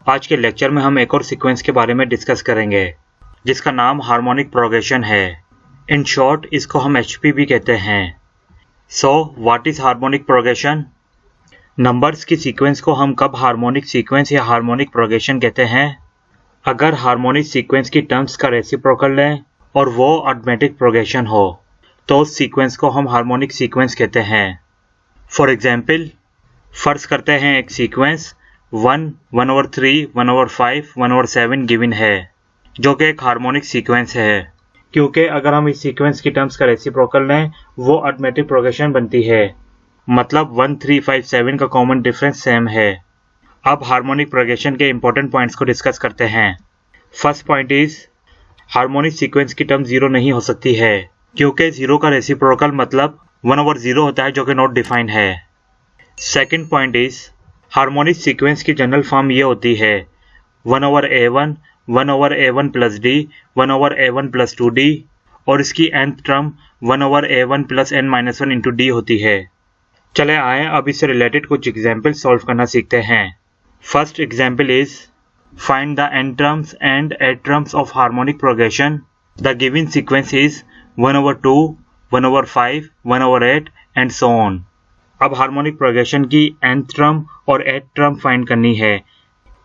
आज के लेक्चर में हम एक और सीक्वेंस के बारे में डिस्कस करेंगे जिसका नाम हार्मोनिक प्रोग्रेशन है। इन शॉर्ट इसको हम HP भी कहते हैं। So what is harmonic progression? Numbers की सीक्वेंस को हम कब हार्मोनिक सीक्वेंस या हार्मोनिक प्रोग्रेशन कहते हैं? अगर हार्मोनिक सीक्वेंस की टर्म्स का रेसिप्रोकल लें और वो अरिथमेटिक प्रोग्रेशन हो तो उस सीक्वेंस को हम हार्मोनिक सीक्वेंस कहते हैं। फॉर एग्जाम्पल, फर्ज करते हैं एक सीक्वेंस 1, 1/3, 1/5, 1/7 गिवन है जो कि एक हार्मोनिक सीक्वेंस है, क्योंकि अगर हम इस सीक्वेंस की टर्म्स का रेसिप्रोकल लें वो अरिथमेटिक प्रोग्रेशन बनती है। मतलब 1, 3, 5, 7 का कॉमन डिफरेंस सेम है। अब हार्मोनिक प्रोग्रेशन के इंपॉर्टेंट पॉइंट्स को डिस्कस करते हैं। First point is harmonic sequence की टर्म 0 नहीं हो सकती है, क्योंकि 0 का रेसिप्रोकल मतलब 1/0 होता है जो कि नॉट डिफाइंड है। Second point is harmonic sequence की जनरल फॉर्म ये होती है 1/A1, 1/A1 plus d, 1/A1 plus 2d और इसकी nth term 1/A1 plus n-1 into d होती है। चले आए अब इससे रिलेटेड कुछ एग्जाम्पल सॉल्व करना सीखते हैं। First example is find the n terms and eight terms of harmonic progression. The given sequence is 1/2, 1/5, 1/8 and so on. अब हार्मोनिक प्रोग्रेशन की nth टर्म और 8th टर्म फाइंड करनी है।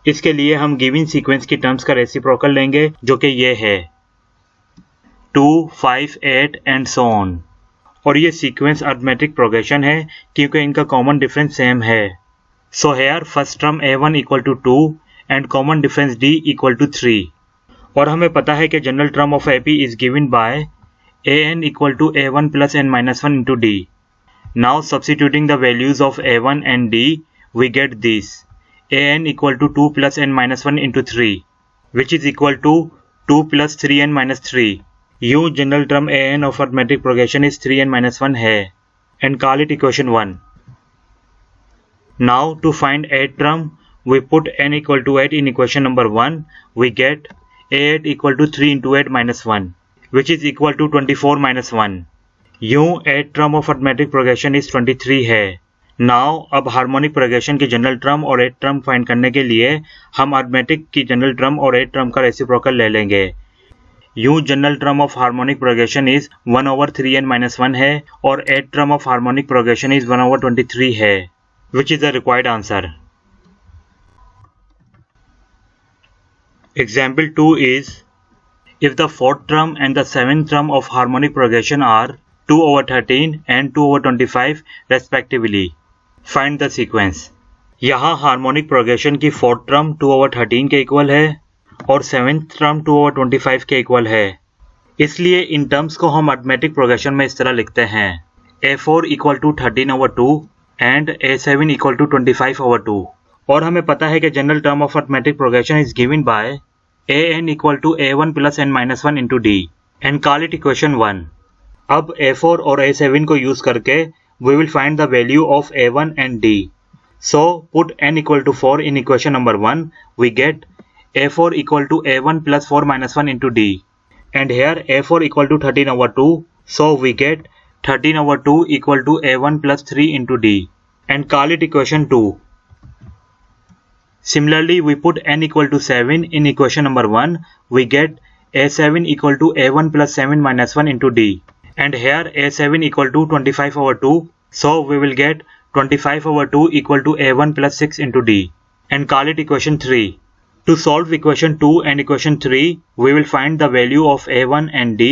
इसके लिए हम गिवन सीक्वेंस की टर्म्स का रेसिप्रोकल लेंगे जो कि ये है 2, 5, 8 एंड सो ऑन। और ये सीक्वेंस अरिथमेटिक प्रोग्रेशन है क्योंकि इनका कॉमन डिफरेंस सेम है। So here first term A1 equal to 2 and common difference D equal to 3। और हमें पता है कि general term of AP is given by AN equal to A1 plus n-1 into D। Now substituting the values of A1 and D, we get this. AN equal to 2 plus n-1 into 3, which is equal to 2 plus 3n minus 3. U general term AN of arithmetic progression is 3n-1 है, and call it equation 1. Now to find 8th term, we put n equal to 8 in equation number 1. We get A8 equal to 3 into 8 minus 1, which is equal to 24 minus 1. यूं 8th term of arithmetic progression is 23 है। Now अब harmonic progression की general term और 8th term find करने के लिए हम arithmetic की जनरल टर्म और 8th टर्म का रेसिप्रोकल ले लेंगे। यूं general term of harmonic progression is 1/3n-1 है और 8th term of harmonic progression is 1/23 है, which is the required answer. Example 2 is if the 4th term and the 7th term of harmonic progression are 2/13 and 2/25 respectively. Find the sequence. यहाँ harmonic progression की 4th term 2/13 के equal है और 7th term 2/25 के equal है। इसलिए in terms को हम अरिथमेटिक प्रोग्रेशन में इस तरह लिखते हैं A4 equal to 13/2 and A7 equal to 25/2। और हमें पता है कि general term of arithmetic progression is given by AN equal to A1 plus n-1 into D and call it equation 1। अब A4 और A7 को यूज करके we will find the value of A1 and D. So put n equal to 4 in equation number 1. We get A4 equal to A1 plus 4 minus 1 into D. And here A4 equal to 13/2. So we get 13/2 equal to A1 plus 3 into D. And call it equation 2. Similarly, we put n equal to 7 in equation number 1. We get A7 equal to A1 plus 7 minus 1 into D. And here A7 equal to 25/2, so we will get 25/2 equal to A1 plus 6 into D and call it equation 3. To solve equation 2 and equation 3, we will find the value of A1 and D,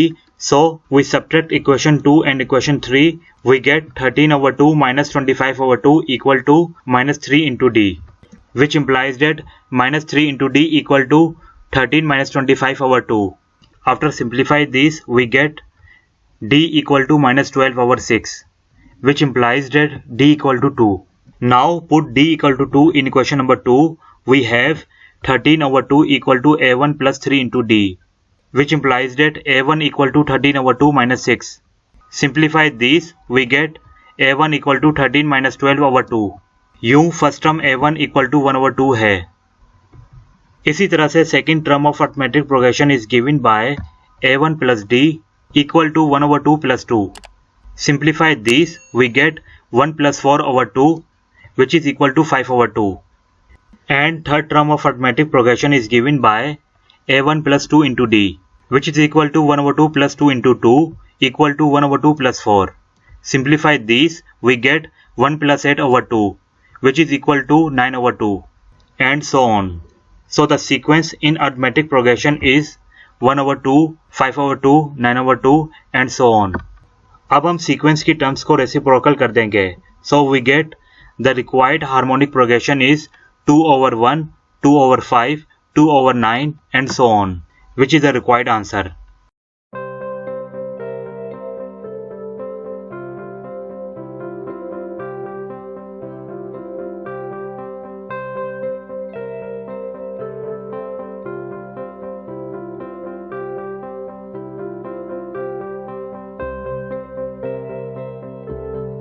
so we subtract equation 2 and equation 3, we get 13/2 minus 25/2 equal to minus 3 into D, which implies that minus 3 into D equal to 13 minus 25/2. After simplify this, we get D equal to minus 12/6, which implies that D equal to 2. Now put D equal to 2 in equation number 2. We have 13/2 equal to A1 plus 3 into D, which implies that A1 equal to 13/2 minus 6. Simplify this, we get A1 equal to 13 minus 12/2. यूं first term A1 equal to 1/2 है। इसी तरह से second term of arithmetic progression is given bye A1 plus D equal to 1/2 plus 2. Simplify this, we get 1 plus 4/2 which is equal to 5/2. And third term of arithmetic progression is given by a1 plus 2 into d, which is equal to 1 over 2 plus 2 into 2 equal to 1 over 2 plus 4. Simplify these, we get 1 plus 8 over 2, which is equal to 9 over 2, and so on. So the sequence in arithmetic progression is 1 over 2, 5 over 2, 9 over 2, and so on. अब हम sequence की terms को reciprocal कर देंगे. So we get the required harmonic progression is 2 over 1, 2 over 5, 2 over 9, and so on, which is the required answer.